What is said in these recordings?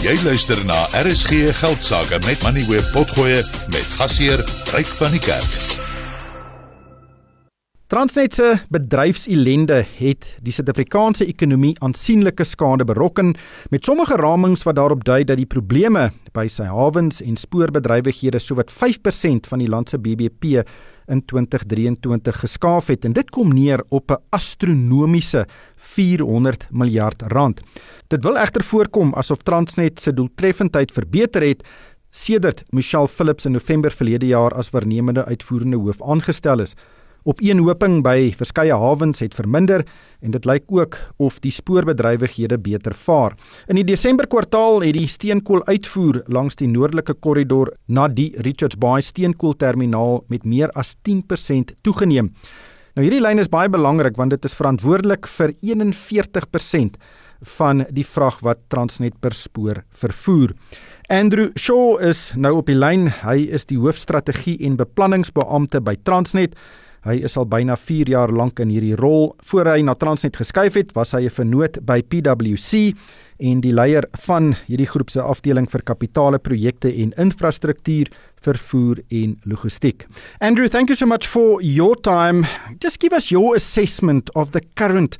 Jy luister na RSG Geldsaake met Moneyweb potgoeie met gasheer Ryk van die Kerk. Transnet se bedryfsellende het die Suid-Afrikaanse ekonomie aansienlike skade berokken, met sommige ramings wat daarop dui dat die probleme by sy hawens en spoorbedrywighede sowat 5% van die land se BBP in 2023 geskaaf het, en dit kom neer op 'n astronomiese 400 miljard rand. Dit wil egter voorkom asof Transnet se doeltreffendheid verbeter het, sedert Michelle Phillips in November verlede jaar as waarnemende uitvoerende hoof aangestel is. Opeenhoping by verskeie hawens het verminder en dit lyk ook of die spoorbedrywighede beter vaar. In die Desember kwartaal het die steenkooluitvoer langs die noordelike korridor na die Richards Bay steenkoolterminaal met meer as 10% toegeneem. Nou hierdie lyn is baie belangrik want dit is verantwoordelik vir 41% van die vrag wat Transnet per spoor vervoer. Andrew Shaw is nou op die lyn. Hy is die hoofstrategie en beplanningsbeampte by Transnet. Hy is al byna 4 jaar lank in hierdie rol. Voor hy na Transnet geskuif het, was hy 'n vernoot by PwC en die leier van hierdie groep se afdeling vir kapitale projekte en infrastruktuur, vervoer en logistiek. Andrew, thank you so much for your time. Just give us your assessment of the current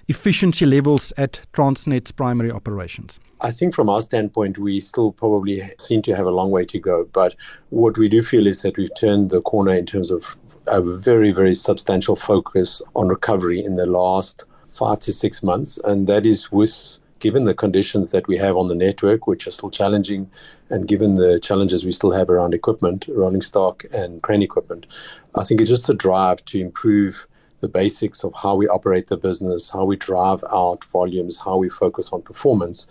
efficiency levels at Transnet's primary operations. I think from our standpoint, we still probably seem to have a long way to go. But what we do feel is that we've turned the corner in terms of a very, very substantial focus on recovery in the last 5 to 6 months. And that is given the conditions that we have on the network, which are still challenging, and given the challenges we still have around equipment, rolling stock and crane equipment. I think it's just a drive to improve the basics of how we operate the business, how we drive out volumes, how we focus on performance,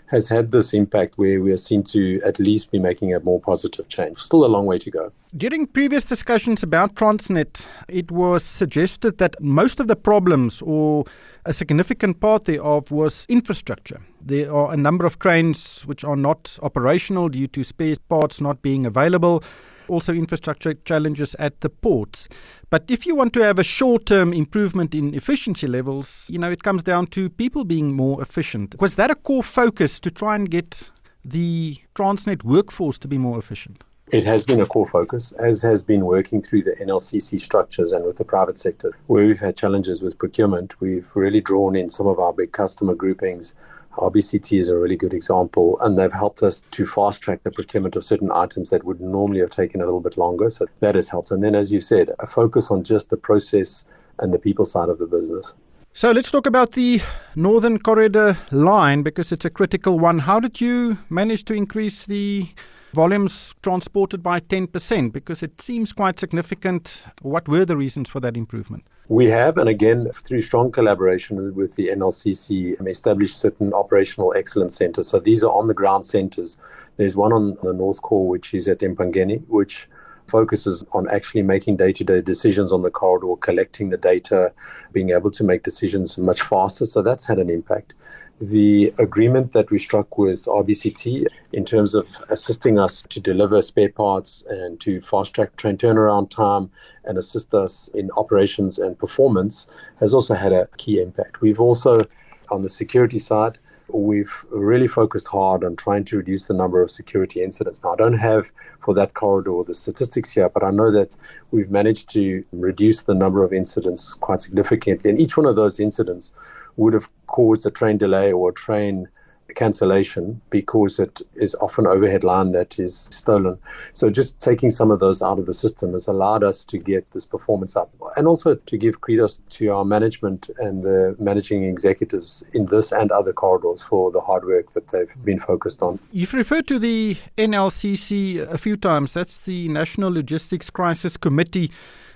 has had this impact where we are seen to at least be making a more positive change. Still a long way to go. During previous discussions about Transnet, it was suggested that most of the problems, or a significant part thereof, was infrastructure. There are a number of trains which are not operational due to spare parts not being available. Also infrastructure challenges at the ports. But if you want to have a short-term improvement in efficiency levels, it comes down to people being more efficient. Was that a core focus to try and get the Transnet workforce to be more efficient? It has been a core focus, as has been working through the NLCC structures and with the private sector. Where we've had challenges with procurement, we've really drawn in some of our big customer groupings. RBCT is a really good example, and they've helped us to fast-track the procurement of certain items that would normally have taken a little bit longer, so that has helped. And then, as you said, a focus on just the process and the people side of the business. So let's talk about the Northern Corridor line, because it's a critical one. How did you manage to increase the volumes transported by 10%? Because it seems quite significant. What were the reasons for that improvement? We have, and again, through strong collaboration with the NLCC, established certain operational excellence centres. So these are on-the-ground centres. There's one on the North Core, which is at Empangeni, which focuses on actually making day-to-day decisions on the corridor, collecting the data, being able to make decisions much faster. So that's had an impact. The agreement that we struck with RBCT in terms of assisting us to deliver spare parts and to fast-track train turnaround time and assist us in operations and performance has also had a key impact. We've also, on the security side, we've really focused hard on trying to reduce the number of security incidents. Now, I don't have for that corridor the statistics here, but I know that we've managed to reduce the number of incidents quite significantly. And each one of those incidents would have caused a train delay or a train cancellation because it is often overhead line that is stolen. So just taking some of those out of the system has allowed us to get this performance up, and also to give kudos to our management and the managing executives in this and other corridors for the hard work that they've been focused on. You've referred to the NLCC a few times. That's the National Logistics Crisis Committee.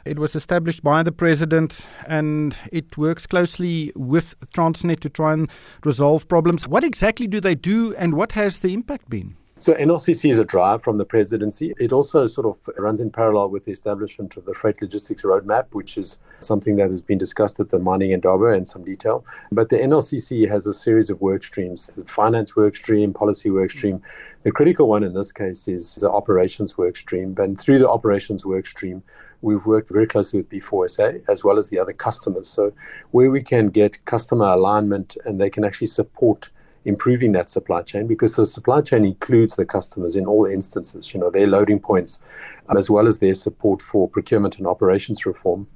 It was established by the President, and it works closely with Transnet to try and resolve problems. What exactly do they do, and what has the impact been? So NLCC is a drive from the presidency. It also sort of runs in parallel with the establishment of the Freight Logistics Roadmap, which is something that has been discussed at the Mining Indaba in some detail. But the NLCC has a series of work streams, the finance work stream, policy work stream. The critical one in this case is the operations work stream. And through the operations work stream, we've worked very closely with B4SA as well as the other customers. So where we can get customer alignment and they can actually support improving that supply chain, because the supply chain includes the customers in all instances, their loading points, as well as their support for procurement and operations reform.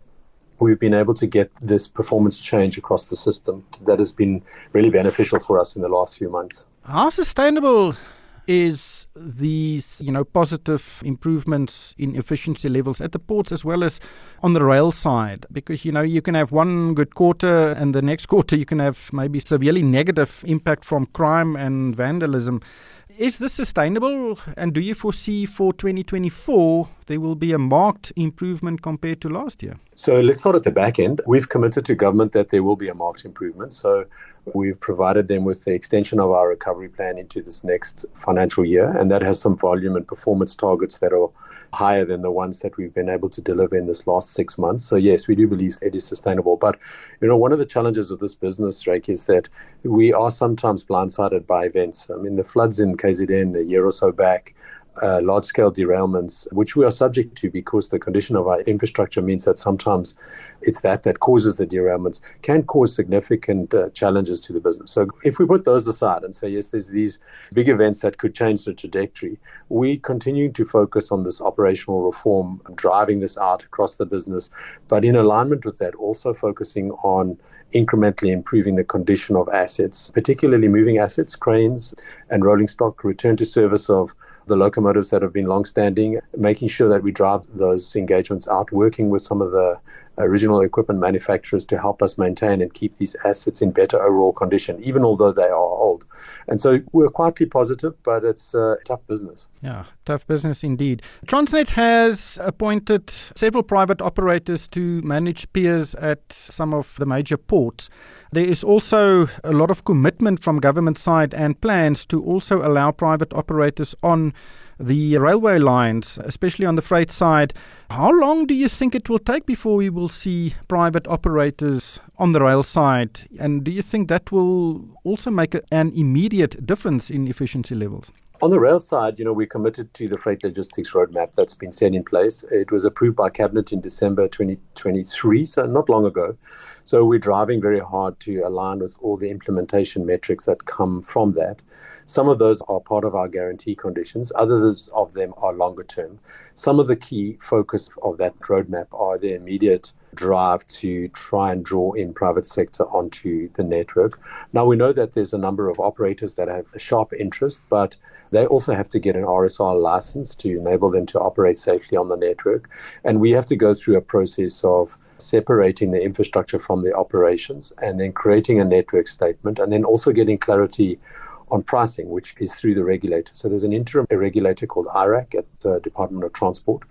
We've been able to get this performance change across the system that has been really beneficial for us in the last few months. How sustainable is these, positive improvements in efficiency levels at the ports as well as on the rail side? Because, you can have one good quarter and the next quarter you can have maybe severely negative impact from crime and vandalism. Is this sustainable, and do you foresee for 2024 there will be a marked improvement compared to last year? So let's start at the back end. We've committed to government that there will be a marked improvement. So we've provided them with the extension of our recovery plan into this next financial year, and that has some volume and performance targets that are higher than the ones that we've been able to deliver in this last 6 months. So yes, we do believe it is sustainable. But, one of the challenges of this business, Drake, is that we are sometimes blindsided by events. I mean, the floods in KZN a year or so back, large-scale derailments, which we are subject to because the condition of our infrastructure means that sometimes it's that causes the derailments, can cause significant challenges to the business. So if we put those aside and say, yes, there's these big events that could change the trajectory, we continue to focus on this operational reform, driving this out across the business, but in alignment with that, also focusing on incrementally improving the condition of assets, particularly moving assets, cranes and rolling stock, return to service of the locomotives that have been long-standing, making sure that we drive those engagements out, working with some of the original equipment manufacturers to help us maintain and keep these assets in better overall condition, even although they are old. And so we're quietly positive, but it's a tough business. Yeah, tough business indeed. Transnet has appointed several private operators to manage piers at some of the major ports. There is also a lot of commitment from government side and plans to also allow private operators on the railway lines, especially on the freight side. How long do you think it will take before we will see private operators on the rail side? And do you think that will also make an immediate difference in efficiency levels? On the rail side, we're committed to the freight logistics roadmap that's been set in place. It was approved by Cabinet in December 2023, so not long ago. So we're driving very hard to align with all the implementation metrics that come from that. Some of those are part of our guarantee conditions. Others of them are longer term. Some of the key focus of that roadmap are the immediate drive to try and draw in private sector onto the network. Now, we know that there's a number of operators that have a sharp interest, but they also have to get an RSR license to enable them to operate safely on the network. And we have to go through a process of separating the infrastructure from the operations and then creating a network statement and then also getting clarity on pricing, which is through the regulator. So there's an interim regulator called IRAC at the Department of Transport.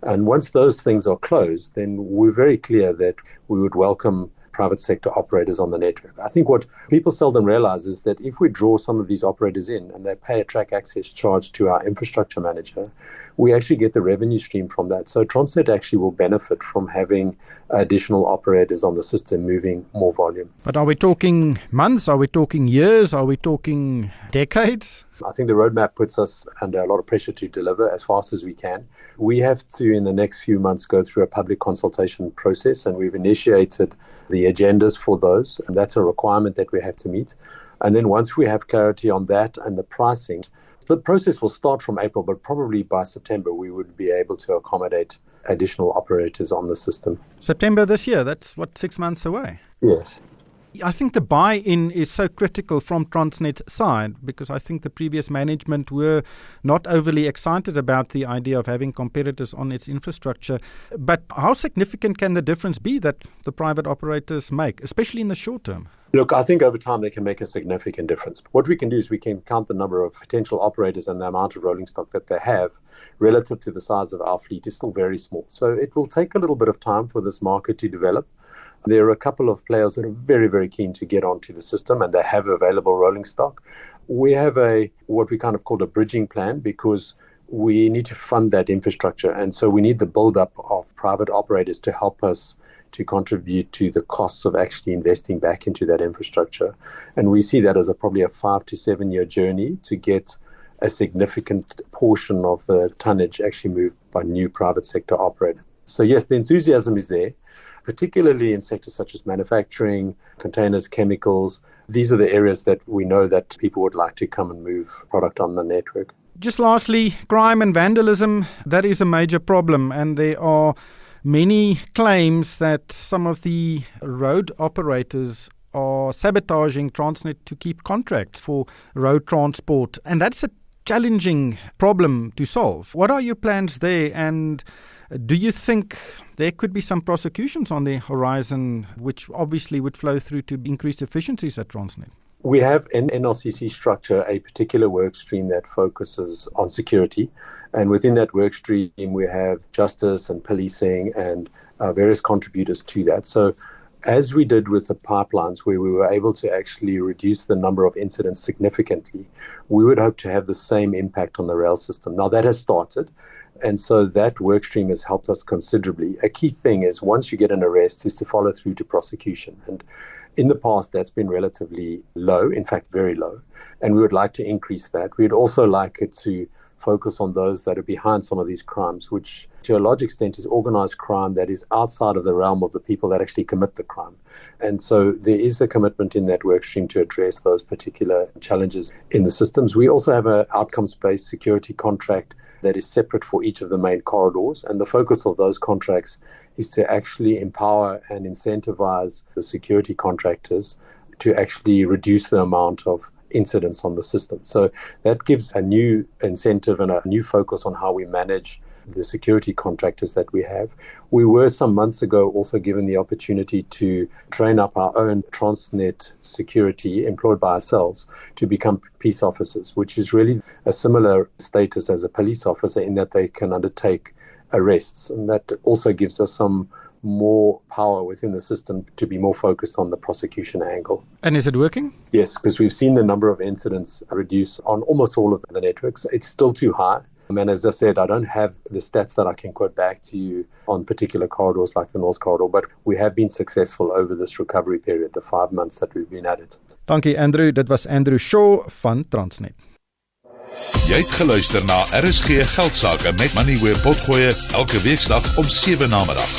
And once those things are closed, then we're very clear that we would welcome private sector operators on the network. I think what people seldom realize is that if we draw some of these operators in and they pay a track access charge to our infrastructure manager, we actually get the revenue stream from that. So Transnet actually will benefit from having additional operators on the system moving more volume. But are we talking months? Are we talking years? Are we talking decades? I think the roadmap puts us under a lot of pressure to deliver as fast as we can. We have to, in the next few months, go through a public consultation process, and we've initiated the agendas for those, and that's a requirement that we have to meet. And then once we have clarity on that and the pricing, the process will start from April, but probably by September we would be able to accommodate additional operators on the system. September this year, that's 6 months away? Yes. I think the buy-in is so critical from Transnet's side because I think the previous management were not overly excited about the idea of having competitors on its infrastructure. But how significant can the difference be that the private operators make, especially in the short term? Look, I think over time they can make a significant difference. What we can do is we can count the number of potential operators and the amount of rolling stock that they have relative to the size of our fleet is still very small. So it will take a little bit of time for this market to develop. There are a couple of players that are very, very keen to get onto the system and they have available rolling stock. We have what we kind of call a bridging plan because we need to fund that infrastructure. And so we need the build-up of private operators to help us to contribute to the costs of actually investing back into that infrastructure. And we see that as probably a 5 to 7 year journey to get a significant portion of the tonnage actually moved by new private sector operators. So yes, the enthusiasm is there, particularly in sectors such as manufacturing, containers, chemicals, these are the areas that we know that people would like to come and move product on the network. Just lastly, crime and vandalism, that is a major problem, and there are many claims that some of the road operators are sabotaging Transnet to keep contracts for road transport, and that's a challenging problem to solve. What are your plans there, and do you think there could be some prosecutions on the horizon, which obviously would flow through to increase efficiencies at Transnet? We have in NLCC structure a particular work stream that focuses on security. And within that work stream, we have justice and policing and various contributors to that. So as we did with the pipelines, where we were able to actually reduce the number of incidents significantly, we would hope to have the same impact on the rail system. Now that has started. And so that work stream has helped us considerably. A key thing is once you get an arrest is to follow through to prosecution. And in the past, that's been relatively low, in fact, very low. And we would like to increase that. We'd also like it to focus on those that are behind some of these crimes, which to a large extent is organized crime that is outside of the realm of the people that actually commit the crime. And so there is a commitment in that work stream to address those particular challenges in the systems. We also have an outcomes-based security contract that is separate for each of the main corridors. And the focus of those contracts is to actually empower and incentivize the security contractors to actually reduce the amount of incidents on the system. So that gives a new incentive and a new focus on how we manage the security contractors that we have. We were some months ago also given the opportunity to train up our own Transnet security employed by ourselves to become peace officers, which is really a similar status as a police officer in that they can undertake arrests. And that also gives us some more power within the system to be more focused on the prosecution angle. And is it working? Yes, because we've seen the number of incidents reduce on almost all of the networks. It's still too high. And as I said, I don't have the stats that I can quote back to you on particular corridors like the North Corridor, but we have been successful over this recovery period, the 5 months that we've been at it. Dankie Andrew, dit was Andrew Shaw van Transnet. Jy het geluister na RSG Geldsaake met Moneyweb Potgoe elke weeksdag om 7 namiddag.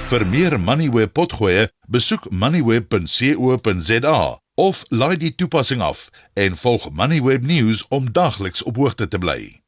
Vir meer Moneyweb Potgoe, besoek moneyweb.co.za of laai die toepassing af en volg Moneyweb News om daagliks op hoogte te bly.